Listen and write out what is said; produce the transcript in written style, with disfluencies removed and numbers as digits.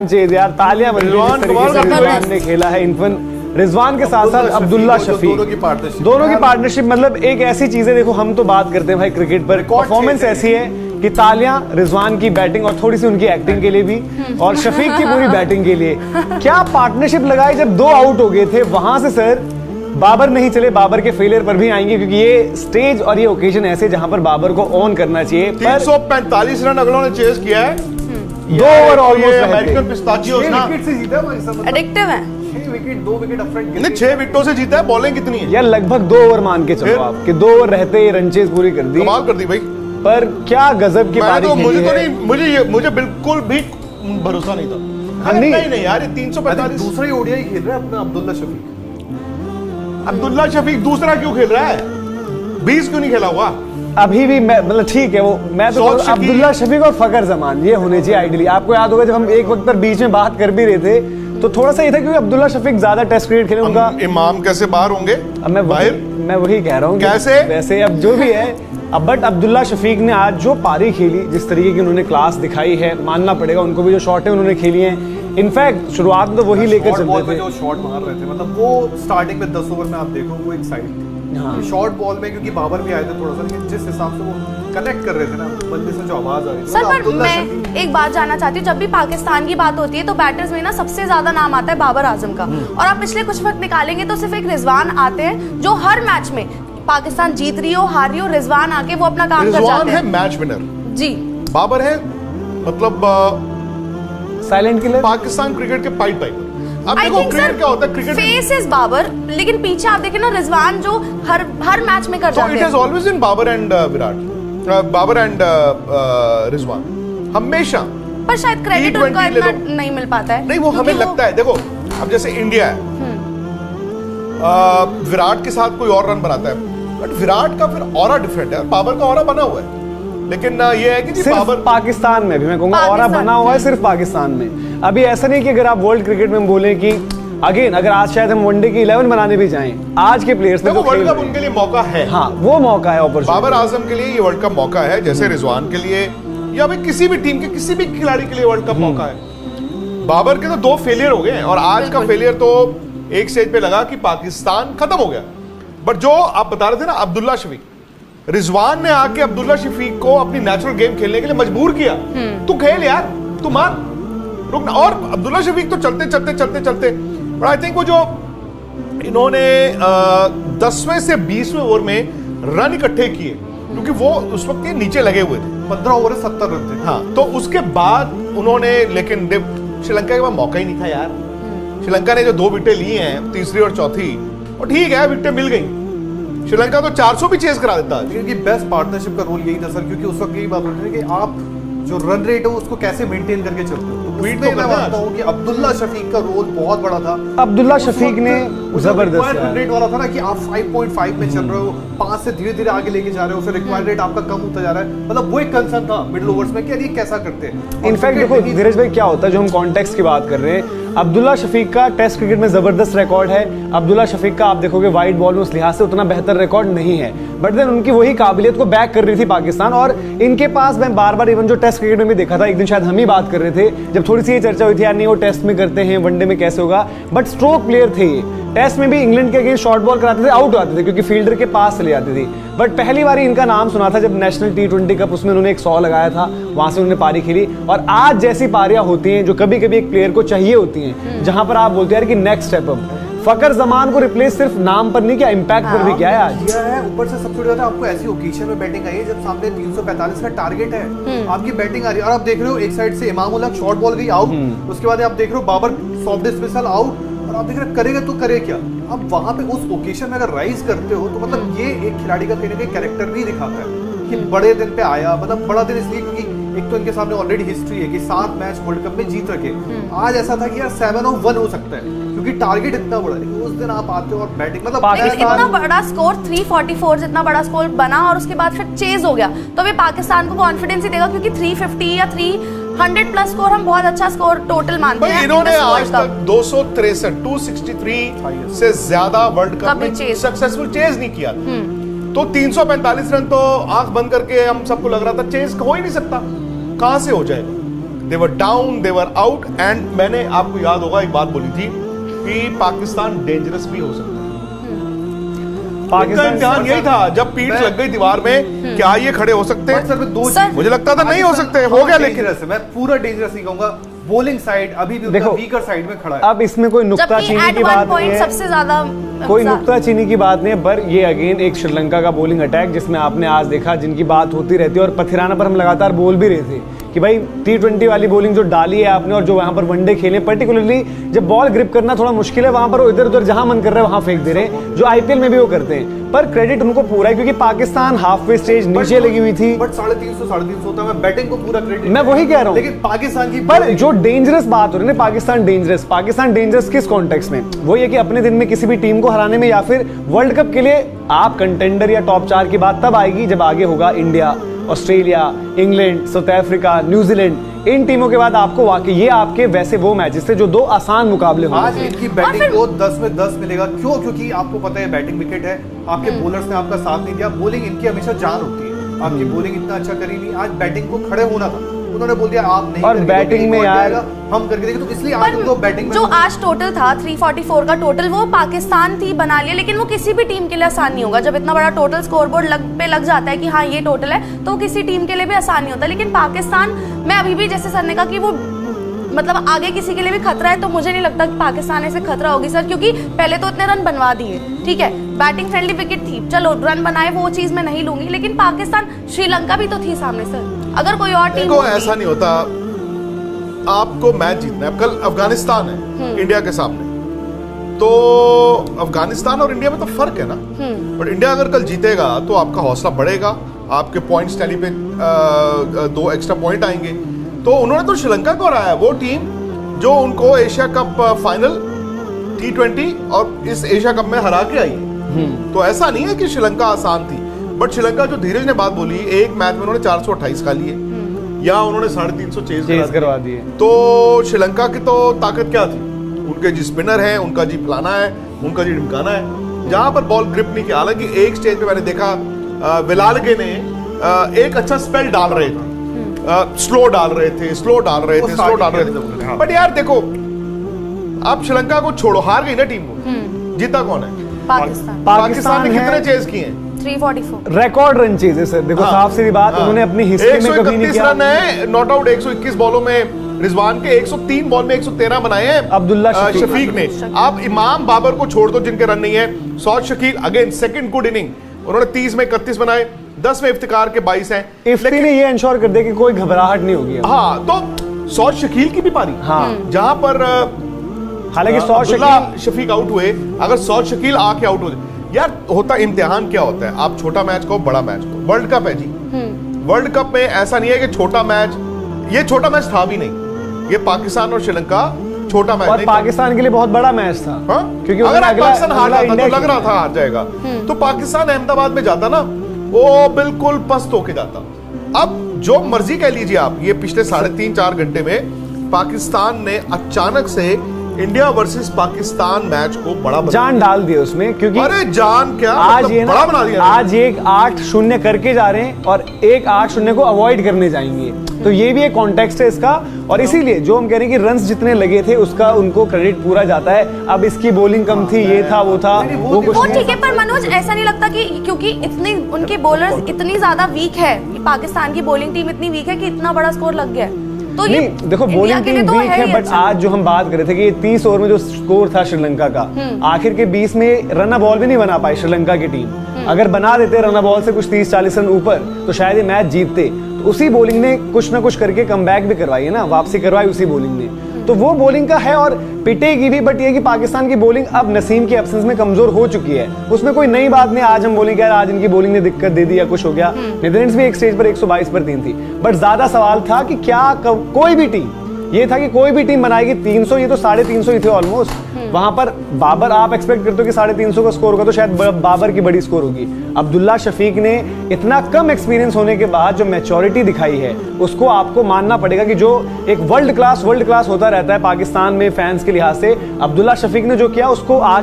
यार तालियां बन रिजवान ने खेला है। इनफन रिजवान के साथ साथ अब्दुल्ला शफीक, दोनों की पार्टनरशिप मतलब एक ऐसी चीज है। देखो हम तो बात करते हैं भाई क्रिकेट पर, परफॉर्मेंस ऐसी है कि तालियां रिजवान की बैटिंग और थोड़ी सी उनकी एक्टिंग के लिए भी और शफीक की पूरी बैटिंग के लिए। क्या पार्टनरशिप लगाई जब दो आउट हो गए थे वहां से। सर बाबर नहीं चले, बाबर के फेलियर पर भी आएंगे क्योंकि ये स्टेज और ये ओकेजन ऐसे जहां पर बाबर को ऑन करना चाहिए। 345 रन अगलों ने चेस किया है, 2 ओवर ऑलमोस्ट अमेरिकन पिस्ताचियोस ना विकेट से जीता है, एडिक्टिव है। 6 विकेट 2 विकेट अपफ्रंट नहीं 6 विकेटों से जीता है। बॉलिंग कितनी है यार? लगभग 2 ओवर मान के चलो आप कि 2 ओवर रहते ही रन चेज पूरी कर दी, कमाल कर दी भाई। पर क्या गजब की पारी खेली मुझे तो है। नहीं, मुझे बिल्कुल भी भरोसा नहीं था। नहीं यार, ये 345 दूसरा ही ओडीआई खेल रहा है अपना अब्दुल्ला शफीक। अब्दुल्ला शफीक दूसरा क्यों खेल रहा है? 20 क्यों नहीं खेला हुआ अभी भी? मैं मतलब ठीक है वो, मैं तो अब्दुल्ला शफीक और फकर जमान ये होने चाहिए आइडियली। आपको याद होगा जब हम एक वक्त पर बीच में बात कर भी रहे थे तो थोड़ा सा ये था क्योंकि अब्दुल्ला शफीक ज्यादा टेस्ट क्रिकेट खेले उनका। इमाम कैसे बाहर होंगे? मैं वही कह रहा हूँ कैसे वैसे अब जो भी है अब, बट अब्दुल्ला शफीक ने आज जो पारी खेली, जिस तरीके की उन्होंने क्लास दिखाई है, मानना पड़ेगा उनको भी। जो शॉट है उन्होंने खेली हैं, इनफैक्ट शुरुआत में तो वही लेकर चल रहे थे। जो शॉट मार रहे थे मतलब वो स्टार्टिंग में 10 ओवर में आप देखो वो एक साइड थी शॉर्ट बॉल में, क्योंकि बाबर भी आए थे थोड़ा सा, लेकिन जिस हिसाब से वो कनेक्ट कर रहे थे ना बंदे से जो आवाज आ रही थी। सर पर मैं एक बात जानना चाहती हूँ, जब भी पाकिस्तान की बात होती है तो बैटर्स में ना सबसे ज्यादा नाम आता है बाबर आजम का, और आप पिछले कुछ वक्त निकालेंगे तो सिर्फ एक रिजवान आते हैं जो हर मैच में पाकिस्तान जीत रही हो हार रही हो, रिजवान आके वो अपना काम कर जाते हैं। रिजवान है मैच विनर जी, बाबर है मतलब साइलेंट किलर, पाकिस्तान क्रिकेट के पाइप। अब देखो क्रिकेट क्या होता है, क्रिकेट फेस इज बाबर, लेकिन पीछे आप देखें ना रिजवान जो हर मैच में कर जाते हैं। It is always in Babar and Virat, Babar and Rizwan हमेशा। पर शायद क्रेडिट उनका इतना नहीं मिल पाता है। नहीं वो हमें लगता है, देखो अब जैसे इंडिया है, विराट के साथ कोई और रन बनाता है, बट विराट का फिर ऑरा डिफरेंट है, बाबर का ऑरा बना हुआ है। लेकिन ये है कि जी बाबर पाकिस्तान में भी मैं कहूंगा ऑरा बना हुआ है सिर्फ पाकिस्तान में। अभी ऐसा नहीं कि अगर आप वर्ल्ड क्रिकेट में बोलें कि अगेन अगर आज शायद हम वनडे की 11 बनाने भी जाएं, आज के प्लेयर्स में वर्ल्ड कप उनके लिए मौका है। हाँ वो मौका है, बाबर आजम के लिए ये वर्ल्ड कप मौका है, जैसे रिजवान के लिए या भाई किसी भी टीम के किसी भी खिलाड़ी के लिए वर्ल्ड कप मौका है। बाबर के तो 2 फेलियर हो गए हैं और आज का फेलियर तो एक स्टेज पे लगा कि पाकिस्तान खत्म हो गया। बट जो आप बता रहे थे ना अब्दुल्ला शफीक, रिजवान ने आके अब्दुल्ला शफीक को अपनी नेचुरल गेम खेलने के लिए मजबूर किया। तू खेल यार, तू मान, रुकना। और अब्दुल्ला शफीक तो चलते बट आई थिंक वो जो इन्होंने 10वें से 20वें ओवर में रन इकट्ठे किए, क्योंकि वो उस वक्त के नीचे लगे हुए थे। 15 ओवर 70 रन थे। हाँ, तो उसके बाद उन्होंने, लेकिन श्रीलंका के पास मौका ही नहीं था यार। श्रीलंका ने जो 2 विकेटें ली हैं, तीसरी और चौथी, और ठीक है विकेटें मिल गई। श्रीलंका तो 400 भी चेस करा देता है। क्योंकि बेस्ट पार्टनरशिप का रोल यही था सर, क्योंकि उस वक्त यही बात होती है कि आप जो रन रेट है उसको कैसे मेंटेन करके चलते हो। तो मैं मानता हूं कि अब्दुल्ला शफीक का रोल बहुत बड़ा था। अब्दुल्ला शफीक ने जबरदस्त रन रेट वाला था ना कि आप 5.5 में चल रहे हो, 5 से धीरे-धीरे आगे लेके जा रहे हो, फिर रिक्वायर्ड रेट आपका कम होता जा रहा है। मतलब वो एक कंसर्न था मिडिल ओवर्स में कि ये कैसा करते हैं। इनफैक्ट देखो धीरज भाई क्या होता है, जो हम कॉन्टेक्स्ट की बात कर रहे हैं, अब्दुल्ला शफीक का टेस्ट क्रिकेट में जबरदस्त रिकॉर्ड है। अब्दुल्ला शफीक का आप देखोगे वाइड बॉल में उस लिहाज से उतना बेहतर रिकॉर्ड नहीं है, बट देन उनकी वही काबिलियत को बैक कर रही थी पाकिस्तान। और इनके पास मैं बार-बार इवन जो टेस्ट क्रिकेट में भी देखा था, एक दिन शायद हम ही बात कर रहे थे जब थोड़ी सी ये चर्चा हुई थी यार नहीं वो टेस्ट में करते हैं, वनडे में कैसे होगा, बट स्ट्रोक प्लेयर थे ये। टेस्ट में भी इंग्लैंड के अगेंस्ट शॉर्ट बॉल कराते थे, आउट आते थे क्योंकि फील्डर के पास चले जाती थी। बट पहली बार इनका नाम सुना था जब नेशनल T20 कप, उसमें उन्होंने एक 100 लगाया था, वहां से उन्होंने पारी खेली। और आज जैसी पारियां होती हैं जो कभी कभी एक प्लेयर को चाहिए होती हैं, जहां पर आप बोलते हैं यार कि नेक्स्ट स्टेप अप, फकर जमान को रिप्लेस सिर्फ नाम पर नहीं किया, इंपैक्ट पर भी किया है आज। ऊपर से सबसे ज्यादा आपको ऐसी ओकेजन में बैटिंग आई है जब सामने 345 का टारगेट है, आपकी बैटिंग आ रही है और आप देख रहे हो एक साइड से इमाम उल हक शॉर्ट बॉल गई आउट, उसके बाद आप देख रहे हो बाबर सॉफ्ट डिस्मिसल आउट, और आप देख रहे करेगा तो करे क्या। अब वहां पे उस ओकेजन में अगर राइज करते हो तो मतलब ये एक खिलाड़ी का कहीं ना कहीं कैरेक्टर भी दिखाता है कि बड़े दिन पे आया। मतलब बड़ा दिन इसलिए क्योंकि एक तो इनके सामने ऑलरेडी हिस्ट्री है कि 7 मैच वर्ल्ड कप में जीत रखे। आज ऐसा था कि यार 7-1 हो सकता है क्योंकि टारगेट इतना बड़ा है। उस दिन आप आते हो और बैटिंग मतलब इतना बड़ा स्कोर 344 जितना बड़ा स्कोर बना और उसके बाद फिर चेज हो गया, तो वे पाकिस्तान को कॉन्फिडेंस ही देगा क्योंकि 350 या 300 प्लस स्कोर हम बहुत अच्छा स्कोर टोटल मानते हैं। इन्होंने आज तक 263 से ज्यादा वर्ल्ड कप में सक्सेसफुल चेज नहीं किया। तो 345 रन तो आंख बंद करके हम सबको लग रहा था चेज हो ही नहीं सकता, कहां से हो जाएगा। They were down, they were out, and मैंने आपको याद होगा एक बात बोली थी कि पाकिस्तान डेंजरस भी हो सकता है। पाकिस्तान इम्तिहान यही था, जब पीठ लग गई दीवार में, क्या ये खड़े हो सकते हैं? सर मैं दो सर, चीज मुझे लगता था नहीं हो सकते, हो गया, लेकिन मैं पूरा डेंजरस नहीं कहूंगा। बॉलिंग साइड अभी भी देखो, वीकर साइड में खड़ा है। अब इसमें कोई नुक्ता जबकि चीनी एट की वन बात नहीं पॉइंट है, सबसे ज्यादा कोई नुक्ता चीनी की बात नहीं है, पर ये अगेन एक श्रीलंका का बॉलिंग अटैक जिसमें आपने आज देखा, जिनकी बात होती रहती है और पथिराना पर हम लगातार बोल भी रहे थे कि भाई T20 वाली बॉलिंग जो डाली है आपने और जो वहां पर वनडे खेले, पर्टिकुलरली जब बॉल ग्रिप करना थोड़ा मुश्किल है, वहां पर वो इधर उधर जहां मन कर रहा है वहां फेंक दे रहे हैं, जो IPL में भी वो करते हैं। पर क्रेडिट उनको पूरा है क्योंकि पाकिस्तान हाफवे स्टेज नीचे लगी हुई थी। बट 350 होता है, मैं बैटिंग को पूरा क्रेडिट, मैं वही कह रहा हूं, लेकिन पाकिस्तान की पर जो डेंजरस बात हो रही है ना, पाकिस्तान डेंजरस किस कॉन्टेक्स्ट में? वो ये कि अपने दिन में किसी भी टीम को हराने में, या फिर वर्ल्ड कप के लिए आप कंटेंडर या टॉप 4 की बात तब आएगी जब आगे होगा India, Australia, England, South Africa, New Zealand. इन टीमों के बाद आपको वाकई ये आपके वैसे वो मैचेस थे जो दो आसान मुकाबले आज होंगे। इनकी बैटिंग को 10 में 10 मिलेगा। क्यों? क्योंकि आपको पता है बैटिंग विकेट है, आपके बॉलर्स ने आपका साथ नहीं दिया। बॉलिंग इनकी हमेशा जान होती है, आपकी बॉलिंग इतना अच्छा करी नहीं। आज बैटिंग को खड़े होना था, उन्होंने बोल दिया आप नहीं और करेंगे, बैटिंग तो में एक और यार- जाएगा, हम करके देंगे। तो इसलिए आज उनको बैटिंग में जो आज टोटल था 344 का टोटल, वो पाकिस्तान थी बना लिया, लेकिन वो किसी भी टीम के लिए आसान नहीं होगा। जब इतना बड़ा टोटल स्कोरबोर्ड पे लग जाता है कि हाँ ये टोटल है, तो वो किसी टीम के लिए भी आसान नहीं होता। लेकिन पाकिस्तान में अभी भी, जैसे सर ने कहा कि वो मतलब आगे किसी के लिए भी खतरा है, तो मुझे नहीं लगता कि पाकिस्तान ऐसे खतरा होगी सर, क्योंकि पहले तो इतने रन बनवा दिए, ठीक है, बैटिंग फ्रेंडली विकेट थी, चलो रन बनाए, वो चीज मैं नहीं लूंगी, लेकिन पाकिस्तान, श्रीलंका भी तो थी सामने सर। अगर कोई और टीम देखो ऐसा नहीं होता, आपको मैच जीतना है। कल अफगानिस्तान है इंडिया के सामने, तो अफगानिस्तान और इंडिया में तो फर्क है ना। बट इंडिया अगर कल जीतेगा तो आपका हौसला बढ़ेगा, आपके पॉइंट्स टैली पे 2 एक्स्ट्रा पॉइंट आएंगे। तो उन्होंने तो श्रीलंका को हराया, वो टीम जो उनको एशिया कप फाइनल T20 और इस एशिया कप में हरा के आई। तो ऐसा नहीं है कि श्रीलंका आसान थी, बट श्रीलंका जो धीरज ने बात बोली, एक मैच में उन्होंने 428 खा लिए या उन्होंने 350 चेज करवा दिए। तो श्रीलंका की तो ताकत क्या थी? उनके जी स्पिनर है, उनका जी फलाना है, उनका जी ढिमकाना है, जहां पर बॉल ग्रिप नहीं किया। हालांकि एक स्टेज पे मैंने देखा विलालगे ने एक अच्छा स्पेल डाल रहे थे, स्लो डाल रहे थे। बट यार देखो, आप श्रीलंका को छोड़ो, हार गई ना टीम को, जीता कौन है? पाकिस्तान ने कितने चेज किए हैं? 344 रिकॉर्ड रन चेज है सर। देखो साफ सीधी बात, उन्होंने अपनी हिस्ट्री में कभी नहीं 131 किया। रन है, नॉट आउट 121 बॉलों में। रिजवान के 103 बॉल में 113 बनाए हैं अब्दुल्ला शफीक ने। आप इमाम बाबर को छोड़ दो जिनके रन नहीं है। Saud Shakeel again second good inning, उन्होंने 30 में 31 बनाए, 10 में इफ्तिकार के 22 हैं। इफ्ती ने ये इंश्योर कर दिया कि कोई घबराहट नहीं होगी अब। हाँ, तो सौद शकील की भी पारी, हाँ, जहां पर हालांकि सौद अब्दुल्ला शकील शफीक आउट हुए, अगर सौद शकील आके आउट हो जाए, यार होता इम्तिहान क्या होता है, आप छोटा मैच को बड़ा मैच को, वर्ल्ड कप है जी। वर्ल्ड कप में ऐसा नहीं है कि छोटा मैच, ये छोटा मैच था भी नहीं, ये पाकिस्तान और श्रीलंका छोटा मैच और नहीं पाकिस्तान के लिए बहुत बड़ा मैच था। हाँ? क्योंकि अगर अगला पाकिस्तान हार जाता इंडिया तो लग रहा था हार जाएगा, तो पाकिस्तान अहमदाबाद में जाता ना, वो बिल्कुल पस्त होके जाता। अब जो मर्जी कह लीजिए आप, ये पिछले 3.5-4 घंटे में पाकिस्तान ने अचानक से इंडिया वर्सेस पाकिस्तान मैच को बड़ा जान डाल दिया उसमें, क्योंकि अरे जान क्या, आज मतलब ये बड़ा बना दिया। आज ये 8-0 करके जा रहे हैं और एक 8-0 को अवॉइड करने जाएंगे, तो ये भी एक कॉन्टेक्स्ट है इसका। और इसीलिए जो हम कह रहे हैं कि रन्स जितने लगे थे उसका उनको क्रेडिट पूरा जाता है। अब इसकी बॉलिंग कम थी, ये था वो था, वो कुछ वो नहीं। ठीक है, पर मनोज ऐसा नहीं लगता कि क्योंकि इतने उनके बॉलर्स इतनी ज्यादा वीक है, पाकिस्तान की बॉलिंग टीम इतनी वीक है कि इतना बड़ा स्कोर लग गया है, तो ये नहीं देखो इंडिया बॉलिंग के लिए टीम तो वीक है, ही बट अच्छा। आज जो हम बात कर रहे थे कि ये 30 ओवर में जो स्कोर था श्रीलंका का, आखिर के 20 में रन बॉल भी नहीं बना पाई श्रीलंका की टीम। अगर बना देते रन बॉल से कुछ 30-40 रन ऊपर, तो शायद ये मैच जीतते। तो उसी बॉलिंग ने कुछ ना कुछ करके कमबैक भी करवाई है ना, वापसी करवाई उसी बॉलिंग ने, तो वो बॉलिंग का है और पिटेगी भी। बट ये कि पाकिस्तान की बॉलिंग अब नसीम की एब्सेंस में कमजोर हो चुकी है, उसमें कोई नई बात नहीं। आज हम बोलेंगे यार आज इनकी बॉलिंग ने दिक्कत दे दी या कुछ हो गया, नीदरलैंड्स भी एक स्टेज पर 122 पर 3 थी। बट ज्यादा सवाल था कि क्या कोई भी टीम, ये था कि कोई भी टीम बनाएगी 300, ये तो 350 ही थे ऑलमोस्ट। वहां पर बाबर आप एक्सपेक्ट करते हो कि 350 का स्कोर होगा, तो शायद बाबर की बड़ी स्कोर होगी। अब्दुल्ला शफीक ने इतना कम एक्सपीरियंस होने के बाद जो मैच्योरिटी दिखाई है, उसको आपको मानना पड़ेगा कि जो एक वर्ल्ड क्लास होता रहता है पाकिस्तान में फैंस के लिहाज से, अब्दुल्ला शफीक ने जो किया उसको आज